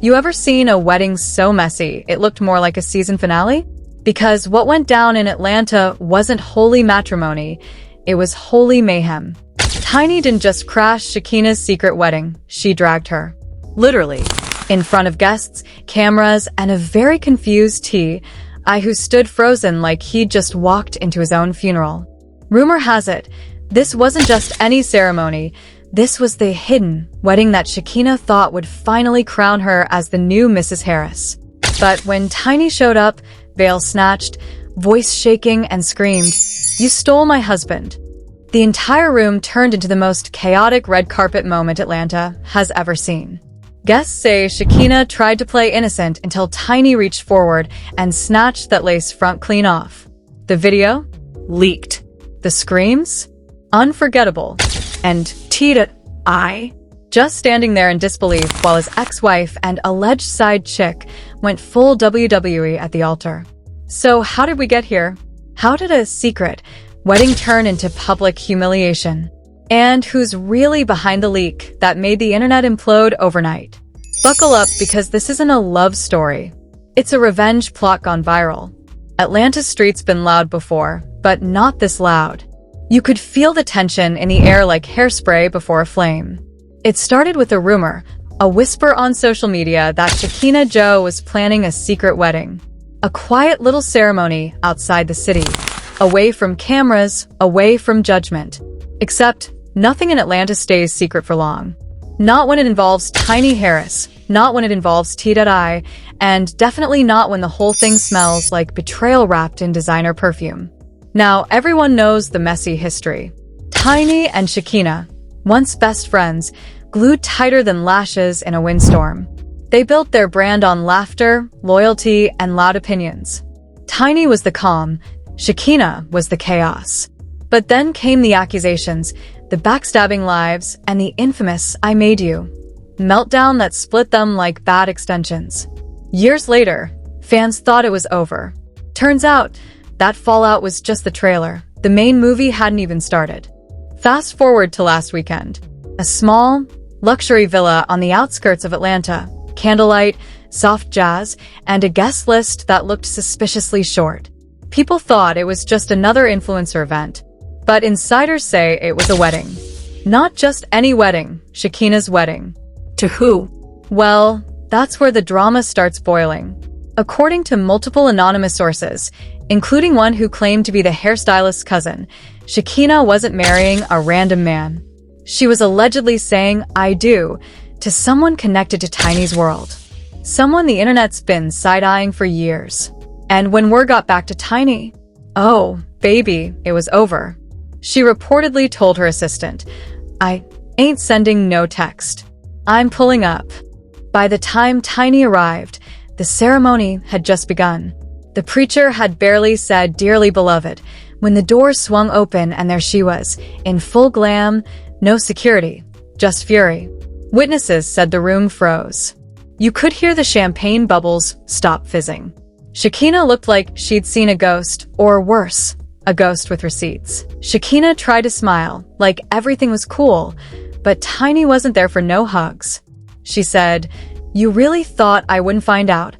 You ever seen a wedding so messy it looked more like a season finale? Because what went down in Atlanta wasn't holy matrimony, it was holy mayhem. Tiny didn't just crash SHEKINAH's secret wedding, she dragged her. Literally. In front of guests, cameras, and a very confused T.I. who stood frozen like he'd just walked into his own funeral. Rumor has it, this wasn't just any ceremony, this was the hidden wedding that SHEKINAH thought would finally crown her as the new Mrs. Harris. But when Tiny showed up, veil snatched, voice shaking, and screamed, "You stole my husband," the entire room turned into the most chaotic red carpet moment Atlanta has ever seen. Guests say SHEKINAH tried to play innocent until Tiny reached forward and snatched that lace front clean off. The video? Leaked. The screams? Unforgettable. And T.I. just standing there in disbelief while his ex-wife and alleged side chick went full WWE at the altar. So how did we get here? How did a secret wedding turn into public humiliation? And who's really behind the leak that made the internet implode overnight? Buckle up, because this isn't a love story. It's a revenge plot gone viral. Atlanta's streets been loud before, but not this loud. You could feel the tension in the air like hairspray before a flame. It started with a rumor, a whisper on social media that SHEKINAH Joe was planning a secret wedding. A quiet little ceremony outside the city, away from cameras, away from judgment. Except, nothing in Atlanta stays secret for long. Not when it involves Tiny Harris, not when it involves T.I., and definitely not when the whole thing smells like betrayal wrapped in designer perfume. Now, everyone knows the messy history. Tiny and SHEKINAH, once best friends, glued tighter than lashes in a windstorm. They built their brand on laughter, loyalty, and loud opinions. Tiny was the calm, SHEKINAH was the chaos. But then came the accusations, the backstabbing lives, and the infamous "I made you" meltdown that split them like bad extensions. Years later, fans thought it was over. Turns out, that fallout was just the trailer. The main movie hadn't even started. Fast forward to last weekend. A small, luxury villa on the outskirts of Atlanta, candlelight, soft jazz, and a guest list that looked suspiciously short. People thought it was just another influencer event. But insiders say it was a wedding. Not just any wedding, SHEKINAH's wedding. To who? Well, that's where the drama starts boiling. According to multiple anonymous sources, including one who claimed to be the hairstylist's cousin, SHEKINAH wasn't marrying a random man. She was allegedly saying "I do" to someone connected to Tiny's world. Someone the internet's been side-eyeing for years. And when word got back to Tiny, oh, baby, it was over. She reportedly told her assistant, "I ain't sending no text. I'm pulling up." By the time Tiny arrived, the ceremony had just begun. The preacher had barely said "Dearly beloved" when the door swung open and there she was, in full glam, no security, just fury. Witnesses said the room froze. You could hear the champagne bubbles stop fizzing. SHEKINAH looked like she'd seen a ghost, or worse, a ghost with receipts. SHEKINAH tried to smile, like everything was cool, but Tiny wasn't there for no hugs. She said, "You really thought I wouldn't find out?"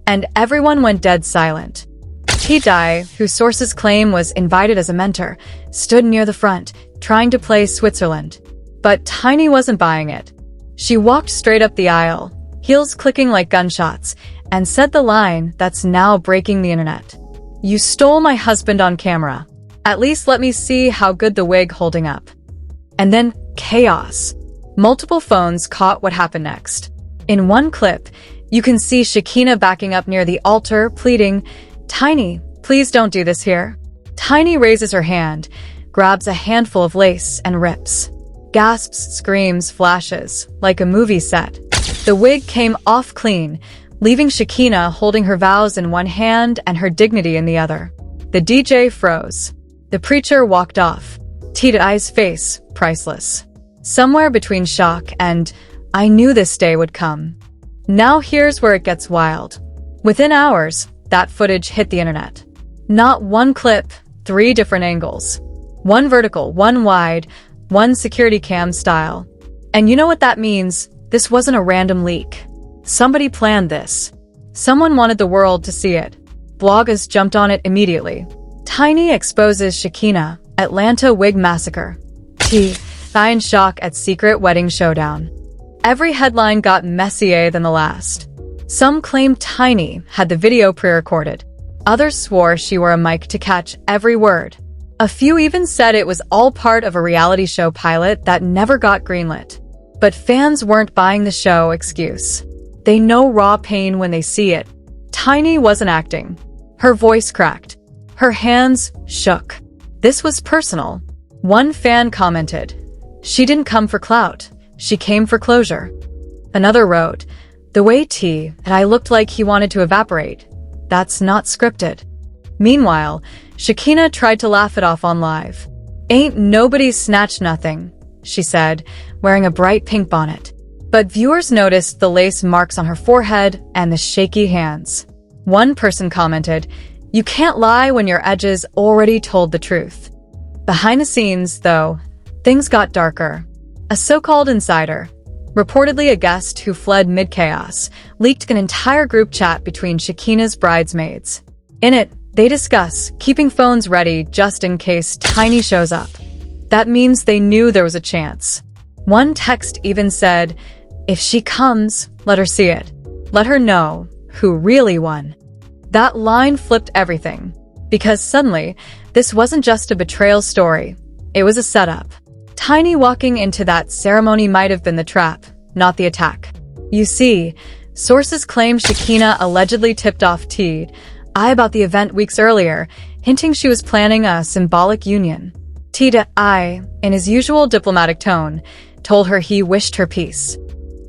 And everyone went dead silent. T.I., whose sources claim was invited as a mentor, stood near the front, trying to play Switzerland. But Tiny wasn't buying it. She walked straight up the aisle, heels clicking like gunshots, and said the line that's now breaking the internet. "You stole my husband on camera. At least let me see how good the wig holding up." And then chaos. Multiple phones caught what happened next. In one clip, you can see SHEKINAH backing up near the altar, pleading, "Tiny, please don't do this here." Tiny raises her hand, grabs a handful of lace, and rips. Gasps, screams, flashes, like a movie set. The wig came off clean, leaving SHEKINAH holding her vows in one hand and her dignity in the other. The DJ froze. The preacher walked off. T.I.'s face, priceless. Somewhere between shock and, "I knew this day would come." Now here's where it gets wild. Within hours, that footage hit the internet. Not one clip, 3 different angles. One vertical, one wide, one security cam style. And you know what that means? This wasn't a random leak. Somebody planned this. Someone wanted the world to see it. Bloggers jumped on it immediately. Tiny exposes SHEKINAH, Atlanta wig massacre. T. In shock at secret wedding showdown. Every headline got messier than the last. Some claimed Tiny had the video pre-recorded. Others swore she wore a mic to catch every word. A few even said it was all part of a reality show pilot that never got greenlit. But fans weren't buying the show excuse. They know raw pain when they see it. Tiny wasn't acting. Her voice cracked. Her hands shook. This was personal. One fan commented, "She didn't come for clout. She came for closure." Another wrote, "The way T and I looked like he wanted to evaporate. That's not scripted." Meanwhile, SHEKINAH tried to laugh it off on live. "Ain't nobody snatched nothing," she said, wearing a bright pink bonnet. But viewers noticed the lace marks on her forehead and the shaky hands. One person commented, "You can't lie when your edges already told the truth." Behind the scenes, though, things got darker. A so-called insider, reportedly a guest who fled mid-chaos, leaked an entire group chat between SHEKINAH's bridesmaids. In it, they discuss keeping phones ready just in case Tiny shows up. That means they knew there was a chance. One text even said, "If she comes, let her see it. Let her know who really won." That line flipped everything. Because suddenly, this wasn't just a betrayal story. It was a setup. Tiny walking into that ceremony might have been the trap, not the attack. You see, sources claim SHEKINAH allegedly tipped off T about the event weeks earlier, hinting she was planning a symbolic union. T in his usual diplomatic tone, told her he wished her peace.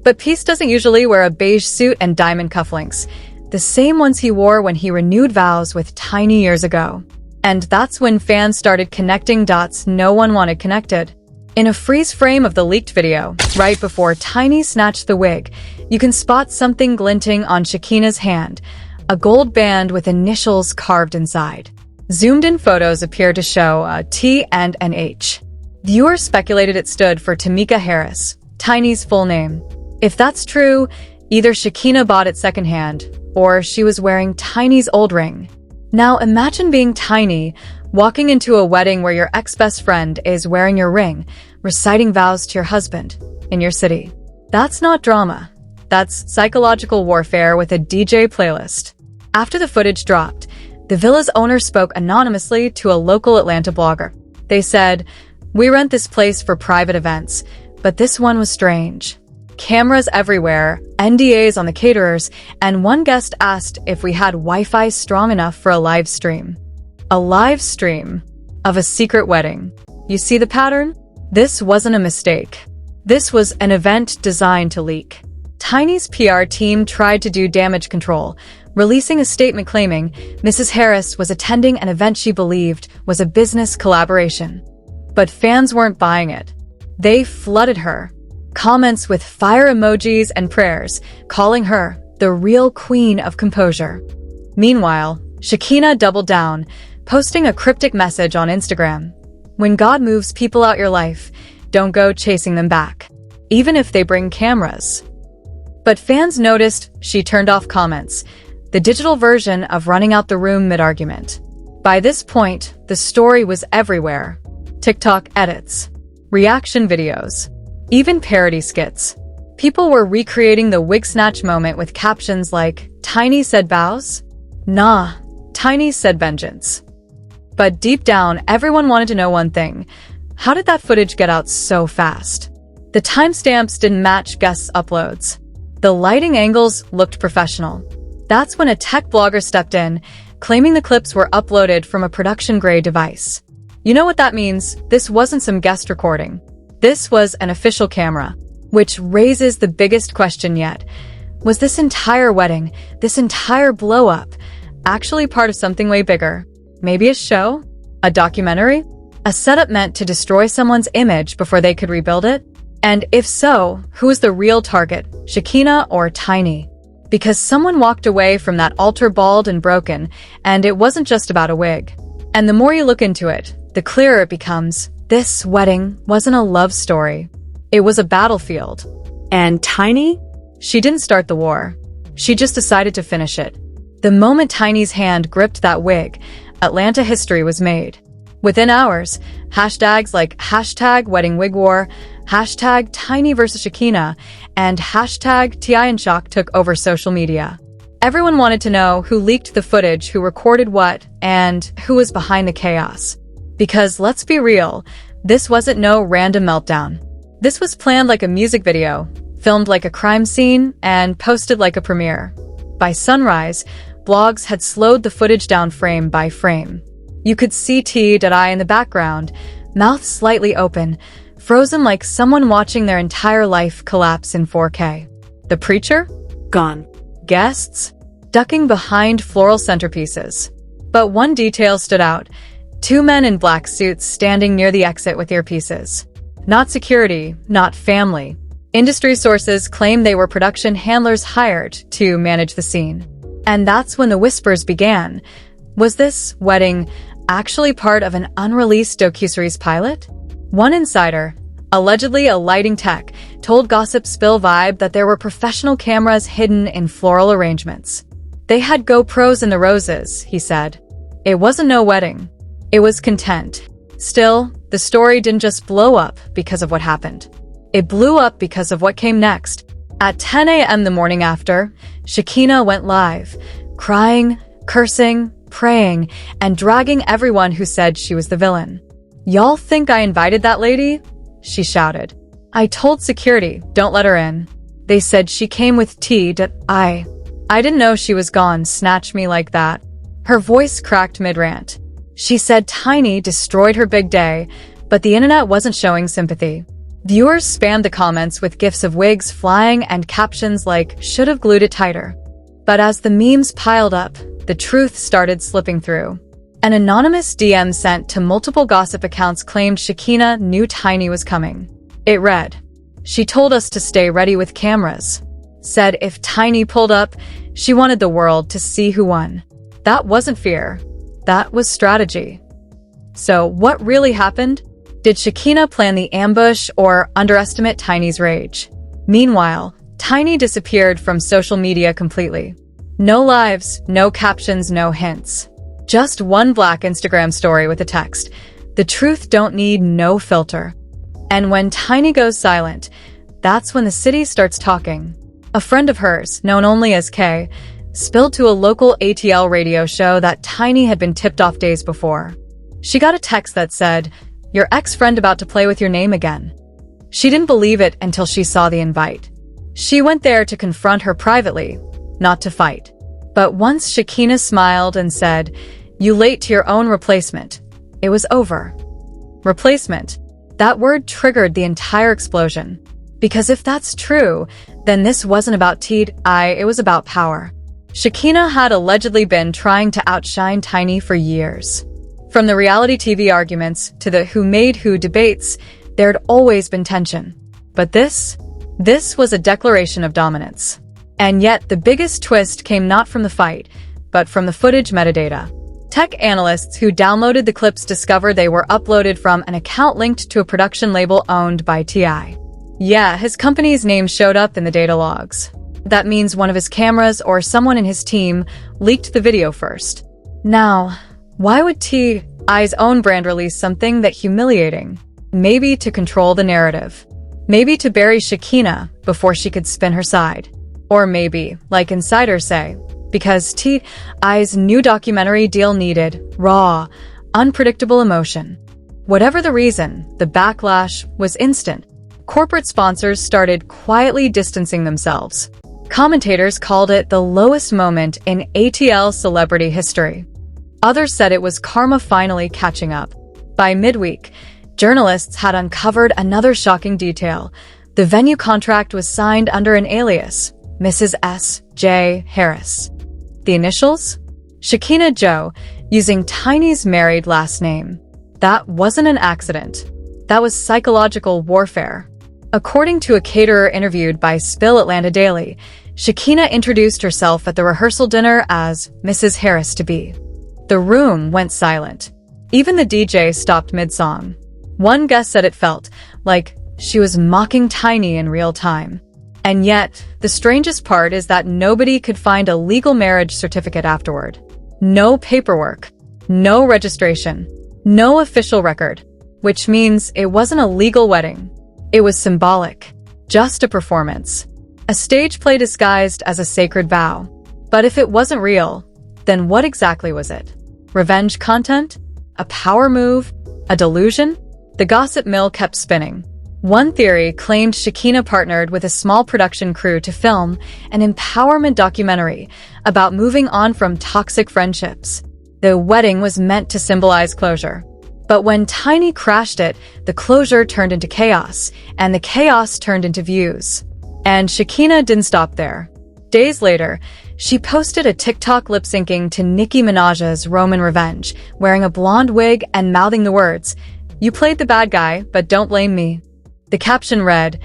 But Peace doesn't usually wear a beige suit and diamond cufflinks, the same ones he wore when he renewed vows with Tiny years ago. And that's when fans started connecting dots no one wanted connected. In a freeze frame of the leaked video, right before Tiny snatched the wig, you can spot something glinting on SHEKINAH's hand, a gold band with initials carved inside. Zoomed-in photos appear to show a T and an H. Viewers speculated it stood for Tamika Harris, Tiny's full name. If that's true, either SHEKINAH bought it secondhand, or she was wearing Tiny's old ring. Now imagine being Tiny, walking into a wedding where your ex-best friend is wearing your ring, reciting vows to your husband, in your city. That's not drama. That's psychological warfare with a DJ playlist. After the footage dropped, the villa's owner spoke anonymously to a local Atlanta blogger. They said, "We rent this place for private events, but this one was strange. Cameras everywhere, NDAs on the caterers, and one guest asked if we had Wi-Fi strong enough for a live stream." A live stream of a secret wedding. You see the pattern? This wasn't a mistake. This was an event designed to leak. Tiny's PR team tried to do damage control, releasing a statement claiming Mrs. Harris was attending an event she believed was a business collaboration. But fans weren't buying it. They flooded her. Comments with fire emojis and prayers, calling her the real queen of composure. Meanwhile, SHEKINAH doubled down, posting a cryptic message on Instagram. "When God moves people out your life, don't go chasing them back, even if they bring cameras." But fans noticed she turned off comments, the digital version of running out the room mid-argument. By this point, the story was everywhere. TikTok edits, reaction videos, even parody skits. People were recreating the wig snatch moment with captions like, "Tiny said vows? Nah, Tiny said vengeance." But deep down, everyone wanted to know one thing. How did that footage get out so fast? The timestamps didn't match guests' uploads. The lighting angles looked professional. That's when a tech blogger stepped in, claiming the clips were uploaded from a production-grade device. You know what that means? This wasn't some guest recording. This was an official camera, which raises the biggest question yet. Was this entire wedding, this entire blow-up, actually part of something way bigger? Maybe a show? A documentary? A setup meant to destroy someone's image before they could rebuild it? And if so, who was the real target, SHEKINAH or Tiny? Because someone walked away from that altar bald and broken, and it wasn't just about a wig. And the more you look into it, the clearer it becomes. This wedding wasn't a love story. It was a battlefield. And Tiny? She didn't start the war. She just decided to finish it. The moment Tiny's hand gripped that wig, Atlanta history was made. Within hours, hashtags like #WeddingWigWar, #Tiny vs. Shekinah, and #TI-in-Shock took over social media. Everyone wanted to know who leaked the footage, who recorded what, and who was behind the chaos. Because let's be real, this wasn't no random meltdown. This was planned like a music video, filmed like a crime scene, and posted like a premiere. By sunrise, blogs had slowed the footage down frame by frame. You could see T.I in the background, mouth slightly open, frozen like someone watching their entire life collapse in 4K. The preacher? Gone. Guests? Ducking behind floral centerpieces. But one detail stood out. 2 men in black suits standing near the exit with earpieces. Not security, not family. Industry sources claim they were production handlers hired to manage the scene. And that's when the whispers began. Was this wedding actually part of an unreleased docuseries pilot? One insider, allegedly a lighting tech, told Gossip Spill Vibe that there were professional cameras hidden in floral arrangements. They had GoPros in the roses, he said. It wasn't no wedding. It was content. Still, the story didn't just blow up because of what happened. It blew up because of what came next. At 10 a.m. the morning after, Shekinah went live, crying, cursing, praying, and dragging everyone who said she was the villain. "Y'all think I invited that lady?" she shouted. "I told security, don't let her in. They said she came with T.I. I didn't know she was gone, snatch me like that." Her voice cracked mid-rant. She said Tiny destroyed her big day, but the internet wasn't showing sympathy. Viewers spammed the comments with gifs of wigs flying and captions like, "Should've glued it tighter." But as the memes piled up, the truth started slipping through. An anonymous DM sent to multiple gossip accounts claimed Shekinah knew Tiny was coming. It read, "She told us to stay ready with cameras. Said if Tiny pulled up, she wanted the world to see who won." That wasn't fear. That was strategy. So what really happened? Did Shekinah plan the ambush or underestimate Tiny's rage? Meanwhile, Tiny disappeared from social media completely. No lives, no captions, no hints. Just one black Instagram story with a text. "The truth don't need no filter." And when Tiny goes silent, that's when the city starts talking. A friend of hers, known only as K, spilled to a local ATL radio show that Tiny had been tipped off days before. She got a text that said, "Your ex-friend about to play with your name again." She didn't believe it until she saw the invite. She went there to confront her privately, not to fight. But once Shekinah smiled and said, "You late to your own replacement," it was over. Replacement. That word triggered the entire explosion. Because if that's true, then this wasn't about T.I, it was about power. Shekinah had allegedly been trying to outshine Tiny for years. From the reality TV arguments to the who made who debates, there'd always been tension. But this was a declaration of dominance. And yet the biggest twist came not from the fight, but from the footage metadata. Tech analysts who downloaded the clips discovered they were uploaded from an account linked to a production label owned by T.I. Yeah, his company's name showed up in the data logs. That means one of his cameras or someone in his team leaked the video first. Now, why would T.I.'s own brand release something that humiliating? Maybe to control the narrative. Maybe to bury Shekinah before she could spin her side. Or maybe, like insiders say, because T.I.'s new documentary deal needed raw, unpredictable emotion. Whatever the reason, the backlash was instant. Corporate sponsors started quietly distancing themselves. Commentators called it the lowest moment in ATL celebrity history. Others said it was karma finally catching up. By midweek, journalists had uncovered another shocking detail. The venue contract was signed under an alias, Mrs. S.J. Harris. The initials? Shekinah Joe, using Tiny's married last name. That wasn't an accident. That was psychological warfare. According to a caterer interviewed by Spill Atlanta Daily, Shekinah introduced herself at the rehearsal dinner as Mrs. Harris-to-be. The room went silent. Even the DJ stopped mid-song. One guest said it felt like she was mocking Tiny in real time. And yet, the strangest part is that nobody could find a legal marriage certificate afterward. No paperwork, no registration, no official record, which means it wasn't a legal wedding. It was symbolic, just a performance, a stage play disguised as a sacred vow. But if it wasn't real, then what exactly was it? Revenge content? A power move? A delusion? The gossip mill kept spinning. One theory claimed SHEKINAH partnered with a small production crew to film an empowerment documentary about moving on from toxic friendships. The wedding was meant to symbolize closure. But when Tiny crashed it, the closure turned into chaos, and the chaos turned into views. And SHEKINAH didn't stop there. Days later, she posted a TikTok lip-syncing to Nicki Minaj's Roman Revenge, wearing a blonde wig and mouthing the words, "You played the bad guy, but don't blame me." The caption read,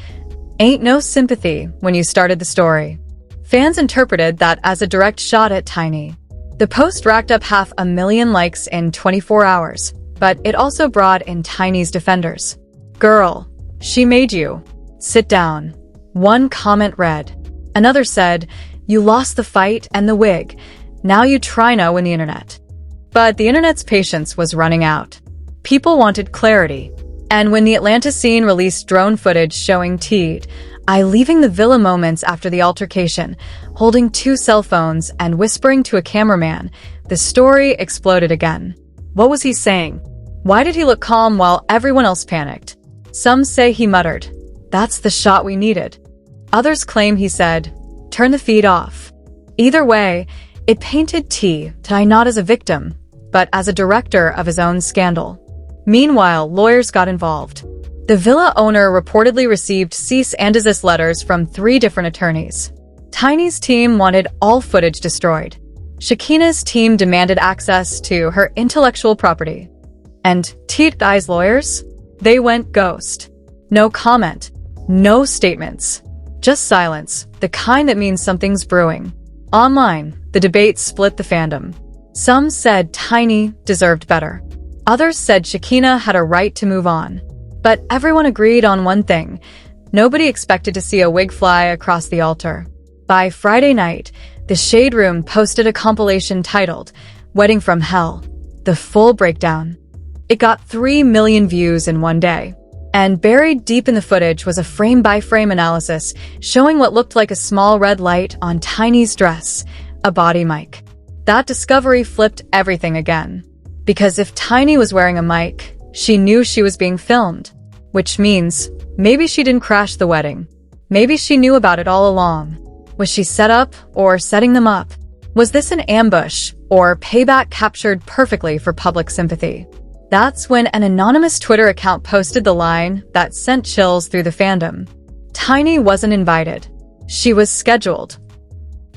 "Ain't no sympathy" when you started the story. Fans interpreted that as a direct shot at Tiny. The post racked up 500,000 likes in 24 hours, but it also brought in Tiny's defenders. "Girl, she made you. Sit down." One comment read. Another said, "You lost the fight and the wig. Now you try now in the internet." But the internet's patience was running out. People wanted clarity. And when the Atlanta scene released drone footage showing T.I. leaving the villa moments after the altercation, holding 2 cell phones and whispering to a cameraman, the story exploded again. What was he saying? Why did he look calm while everyone else panicked? Some say he muttered, "That's the shot we needed." Others claim he said, "Turn the feed off." Either way, it painted T.I. not as a victim, but as a director of his own scandal. Meanwhile, lawyers got involved. The villa owner reportedly received cease and desist letters from 3 different attorneys. Tiny's team wanted all footage destroyed. SHEKINAH's team demanded access to her intellectual property. And T.I.'s lawyers? They went ghost. No comment. No statements. Just silence, the kind that means something's brewing. Online, the debate split the fandom. Some said Tiny deserved better. Others said SHEKINAH had a right to move on. But everyone agreed on one thing. Nobody expected to see a wig fly across the altar. By Friday night, the Shade Room posted a compilation titled Wedding from Hell, the full breakdown. It got 3 million views in one day. And buried deep in the footage was a frame-by-frame analysis showing what looked like a small red light on Tiny's dress, a body mic. That discovery flipped everything again. Because if Tiny was wearing a mic, she knew she was being filmed. Which means, maybe she didn't crash the wedding. Maybe she knew about it all along. Was she set up or setting them up? Was this an ambush or payback captured perfectly for public sympathy? That's when an anonymous Twitter account posted the line that sent chills through the fandom. Tiny wasn't invited. She was scheduled.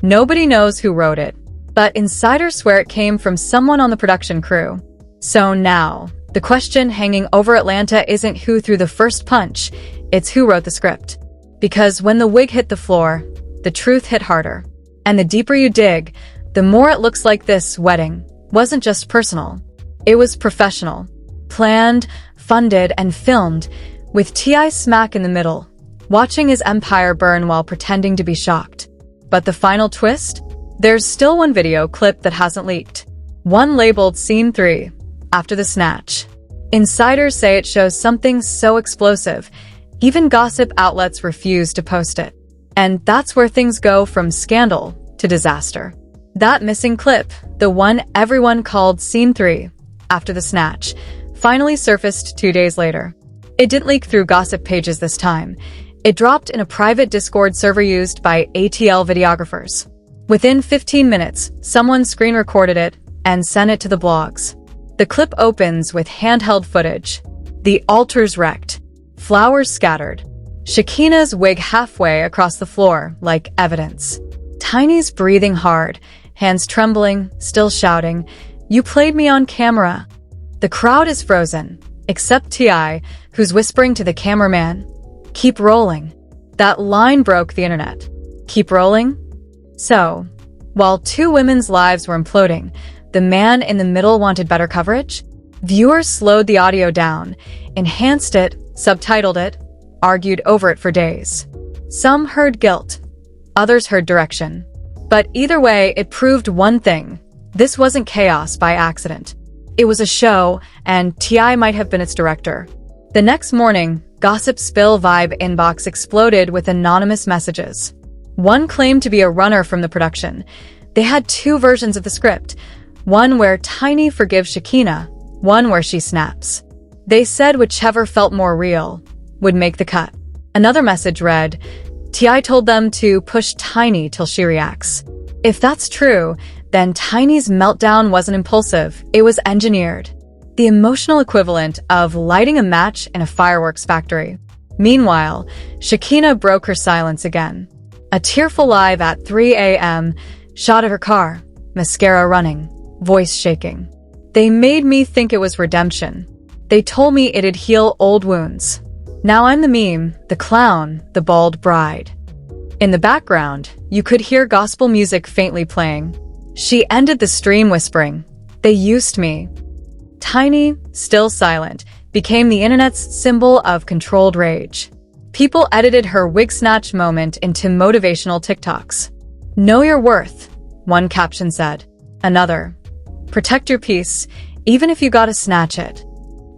Nobody knows who wrote it, but insiders swear it came from someone on the production crew. So now, the question hanging over Atlanta isn't who threw the first punch, it's who wrote the script. Because when the wig hit the floor, the truth hit harder. And the deeper you dig, the more it looks like this wedding wasn't just personal. It was professional, planned, funded, and filmed, with T.I. smack in the middle, watching his empire burn while pretending to be shocked. But the final twist? There's still one video clip that hasn't leaked. One labeled Scene 3, after the snatch. Insiders say it shows something so explosive, even gossip outlets refuse to post it. And that's where things go from scandal to disaster. That missing clip, the one everyone called Scene 3, after the snatch, finally surfaced 2 days later. It didn't leak through gossip pages this time. It dropped in a private Discord server used by ATL videographers. Within 15 minutes, someone screen recorded it and sent it to the blogs. The clip opens with handheld footage. The altar's wrecked. Flowers scattered. SHEKINAH's wig halfway across the floor, like evidence. Tiny's breathing hard, hands trembling, still shouting, "You played me on camera." The crowd is frozen, except T.I., who's whispering to the cameraman, "Keep rolling." That line broke the internet. Keep rolling? So, while 2 women's lives were imploding, the man in the middle wanted better coverage? Viewers slowed the audio down, enhanced it, subtitled it, argued over it for days. Some heard guilt, others heard direction. But either way, it proved one thing. This wasn't chaos by accident. It was a show, and T.I. might have been its director. The next morning, Gossip Spill Vibe inbox exploded with anonymous messages. One claimed to be a runner from the production. They had two versions of the script, one where Tiny forgives SHEKINAH, one where she snaps. They said whichever felt more real would make the cut. Another message read, T.I. told them to push Tiny till she reacts. If that's true, then Tiny's meltdown wasn't impulsive, it was engineered. The emotional equivalent of lighting a match in a fireworks factory. Meanwhile, SHEKINAH broke her silence again. A tearful live at 3 a.m., shot at her car, mascara running, voice shaking. They made me think it was redemption. They told me it'd heal old wounds. Now I'm the meme, the clown, the bald bride. In the background, you could hear gospel music faintly playing. She ended the stream whispering, "They used me." Tiny, still silent, became the internet's symbol of controlled rage. People edited her wig snatch moment into motivational TikToks. "Know your worth," one caption said. Another, "Protect your peace, even if you gotta snatch it."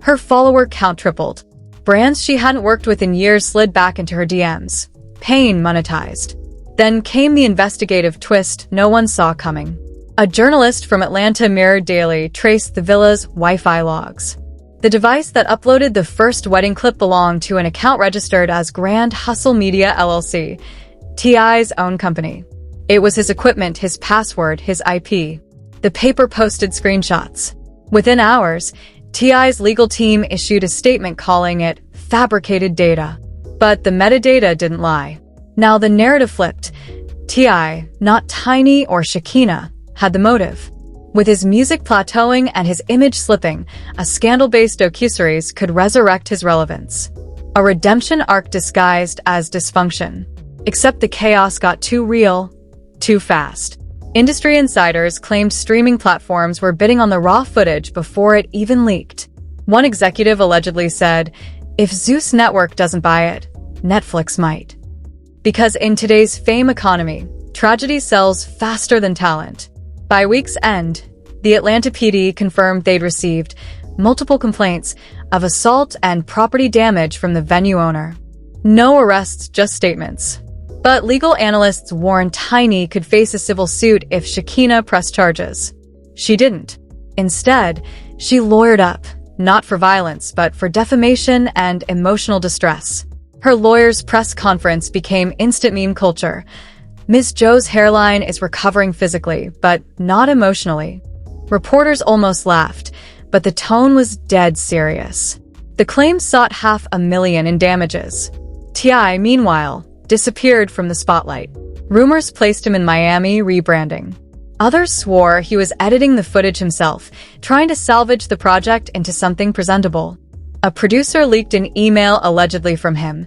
Her follower count tripled. Brands she hadn't worked with in years slid back into her DMs. Pain monetized. Then came the investigative twist no one saw coming. A journalist from Atlanta Mirror Daily traced the villa's Wi-Fi logs. The device that uploaded the first wedding clip belonged to an account registered as Grand Hustle Media LLC, T.I.'s own company. It was his equipment, his password, his IP. The paper posted screenshots. Within hours, T.I.'s legal team issued a statement calling it fabricated data. But the metadata didn't lie. Now the narrative flipped. T.I., not Tiny or SHEKINAH, had the motive. With his music plateauing and his image slipping, a scandal-based docuseries could resurrect his relevance. A redemption arc disguised as dysfunction. Except the chaos got too real, too fast. Industry insiders claimed streaming platforms were bidding on the raw footage before it even leaked. One executive allegedly said, "If Zeus Network doesn't buy it, Netflix might." Because in today's fame economy, tragedy sells faster than talent. By week's end, the Atlanta PD confirmed they'd received multiple complaints of assault and property damage from the venue owner. No arrests, just statements. But legal analysts warned Tiny could face a civil suit if SHEKINAH pressed charges. She didn't. Instead, she lawyered up, not for violence, but for defamation and emotional distress. Her lawyer's press conference became instant meme culture. Ms. Joe's hairline is recovering physically, but not emotionally. Reporters almost laughed, but the tone was dead serious. The claim sought $500,000 in damages. T.I., meanwhile, disappeared from the spotlight. Rumors placed him in Miami rebranding. Others swore he was editing the footage himself, trying to salvage the project into something presentable. A producer leaked an email allegedly from him.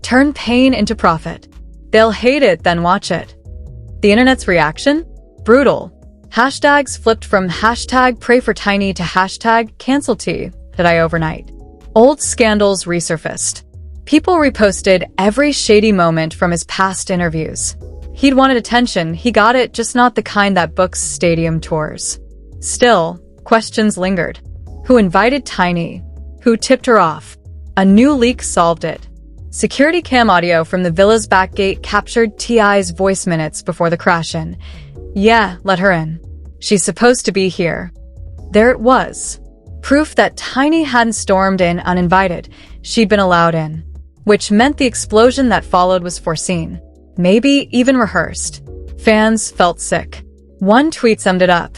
"Turn pain into profit. They'll hate it, then watch it." The internet's reaction? Brutal. Hashtags flipped from hashtag pray for Tiny to hashtag cancel T today overnight. Old scandals resurfaced. People reposted every shady moment from his past interviews. He'd wanted attention, he got it, just not the kind that books stadium tours. Still, questions lingered. Who invited Tiny? Who tipped her off? A new leak solved it. Security cam audio from the villa's back gate captured T.I.'s voice minutes before the crash-in. "Yeah, let her in. She's supposed to be here." There it was. Proof that Tiny hadn't stormed in uninvited. She'd been allowed in. Which meant the explosion that followed was foreseen. Maybe even rehearsed. Fans felt sick. One tweet summed it up.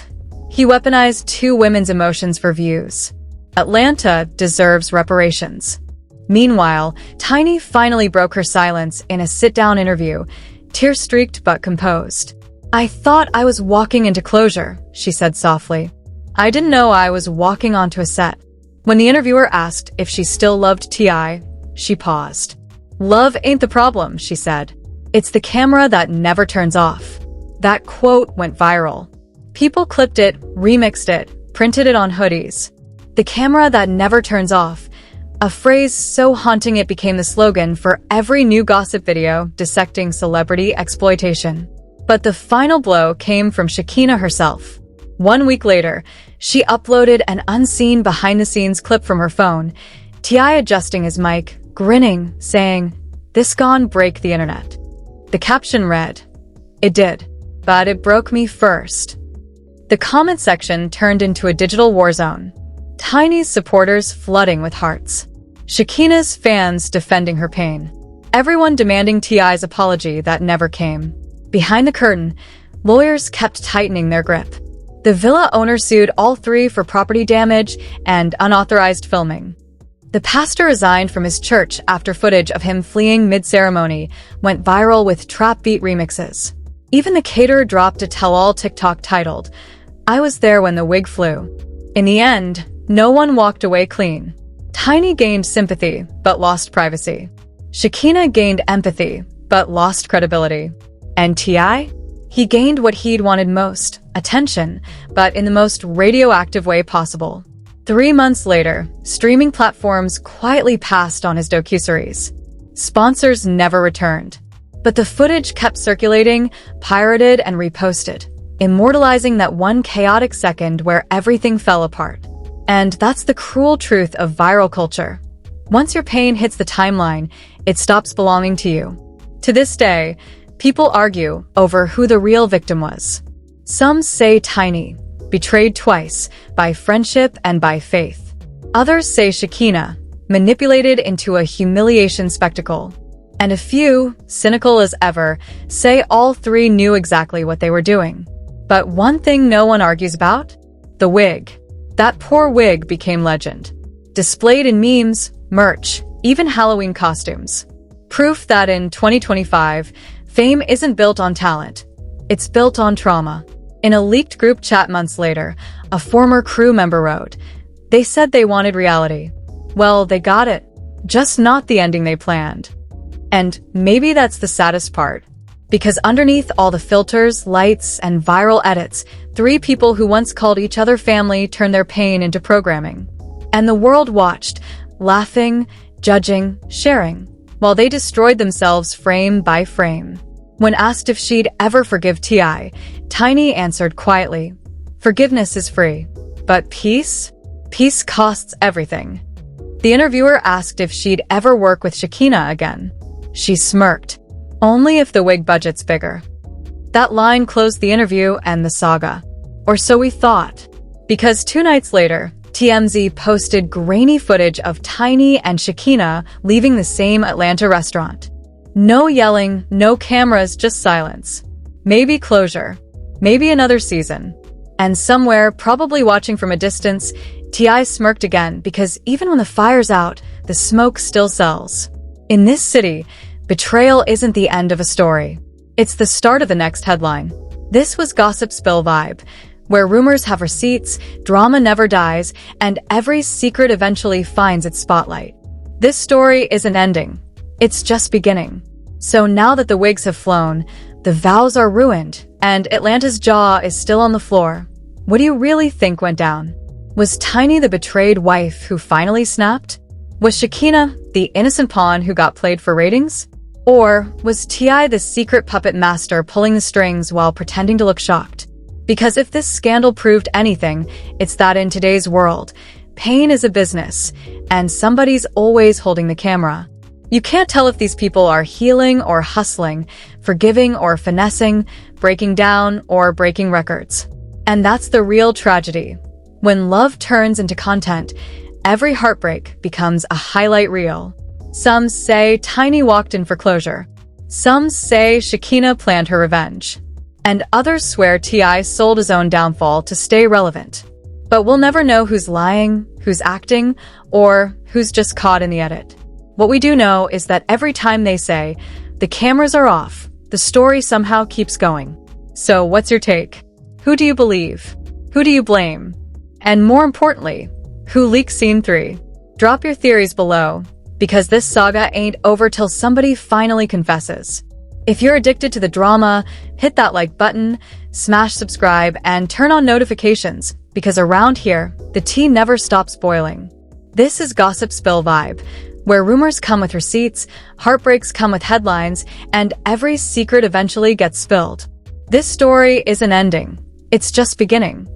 He weaponized two women's emotions for views. Atlanta deserves reparations. Meanwhile, Tiny finally broke her silence in a sit-down interview, tear-streaked but composed. "I thought I was walking into closure," she said softly. "I didn't know I was walking onto a set." When the interviewer asked if she still loved T.I., she paused. "Love ain't the problem," she said. "It's the camera that never turns off." That quote went viral. People clipped it, remixed it, printed it on hoodies. The camera that never turns off. A phrase so haunting it became the slogan for every new gossip video dissecting celebrity exploitation. But the final blow came from SHEKINAH herself. 1 week later, she uploaded an unseen behind-the-scenes clip from her phone, T.I. adjusting his mic, grinning, saying, "This gone break the internet." The caption read, "It did, but it broke me first." The comment section turned into a digital war zone. Tiny's supporters flooding with hearts. SHEKINAH's fans defending her pain. Everyone demanding T.I.'s apology that never came. Behind the curtain, lawyers kept tightening their grip. The villa owner sued all three for property damage and unauthorized filming. The pastor resigned from his church after footage of him fleeing mid-ceremony went viral with trap beat remixes. Even the caterer dropped a tell-all TikTok titled, "I was there when the wig flew." In the end, no one walked away clean. Tiny gained sympathy, but lost privacy. SHEKINAH gained empathy, but lost credibility. And T.I.? He gained what he'd wanted most, attention, but in the most radioactive way possible. 3 months later, streaming platforms quietly passed on his docuseries. Sponsors never returned. But the footage kept circulating, pirated and reposted, immortalizing that one chaotic second where everything fell apart. And that's the cruel truth of viral culture. Once your pain hits the timeline, it stops belonging to you. To this day, people argue over who the real victim was. Some say Tiny, betrayed twice, by friendship and by faith. Others say SHEKINAH, manipulated into a humiliation spectacle. And a few, cynical as ever, say all three knew exactly what they were doing. But one thing no one argues about? The wig. That poor wig became legend. Displayed in memes, merch, even Halloween costumes. Proof that in 2025, fame isn't built on talent. It's built on trauma. In a leaked group chat months later, a former crew member wrote, "They said they wanted reality. Well, they got it. Just not the ending they planned." And maybe that's the saddest part. Because underneath all the filters, lights, and viral edits, 3 people who once called each other family turned their pain into programming. And the world watched, laughing, judging, sharing, while they destroyed themselves frame by frame. When asked if she'd ever forgive T.I., Tiny answered quietly, "Forgiveness is free. But peace? Peace costs everything." The interviewer asked if she'd ever work with SHEKINAH again. She smirked. "Only if the wig budget's bigger." That line closed the interview and the saga. Or so we thought. Because 2 nights later, TMZ posted grainy footage of Tiny and SHEKINAH leaving the same Atlanta restaurant. No yelling, no cameras, just silence. Maybe closure. Maybe another season. And somewhere, probably watching from a distance, T.I. smirked again because even when the fire's out, the smoke still sells. In this city, betrayal isn't the end of a story. It's the start of the next headline. This was Gossip Spill vibe, where rumors have receipts, drama never dies, and every secret eventually finds its spotlight. This story isn't ending. It's just beginning. So now that the wigs have flown, the vows are ruined, and Atlanta's jaw is still on the floor. What do you really think went down? Was Tiny the betrayed wife who finally snapped? Was SHEKINAH the innocent pawn who got played for ratings? Or was T.I. the secret puppet master pulling the strings while pretending to look shocked? Because if this scandal proved anything, it's that in today's world, pain is a business, and somebody's always holding the camera. You can't tell if these people are healing or hustling, forgiving or finessing, breaking down or breaking records. And that's the real tragedy. When love turns into content, every heartbreak becomes a highlight reel. Some say Tiny walked in for closure. Some say SHEKINAH planned her revenge. And others swear T.I. sold his own downfall to stay relevant. But we'll never know who's lying, who's acting, or who's just caught in the edit. What we do know is that every time they say, the cameras are off, the story somehow keeps going. So what's your take? Who do you believe? Who do you blame? And more importantly, who leaked Scene 3? Drop your theories below, because this saga ain't over till somebody finally confesses. If you're addicted to the drama, hit that like button, smash subscribe, and turn on notifications, because around here, the tea never stops boiling. This is Gossip Spill vibe, where rumors come with receipts, heartbreaks come with headlines, and every secret eventually gets spilled. This story isn't ending. It's just beginning.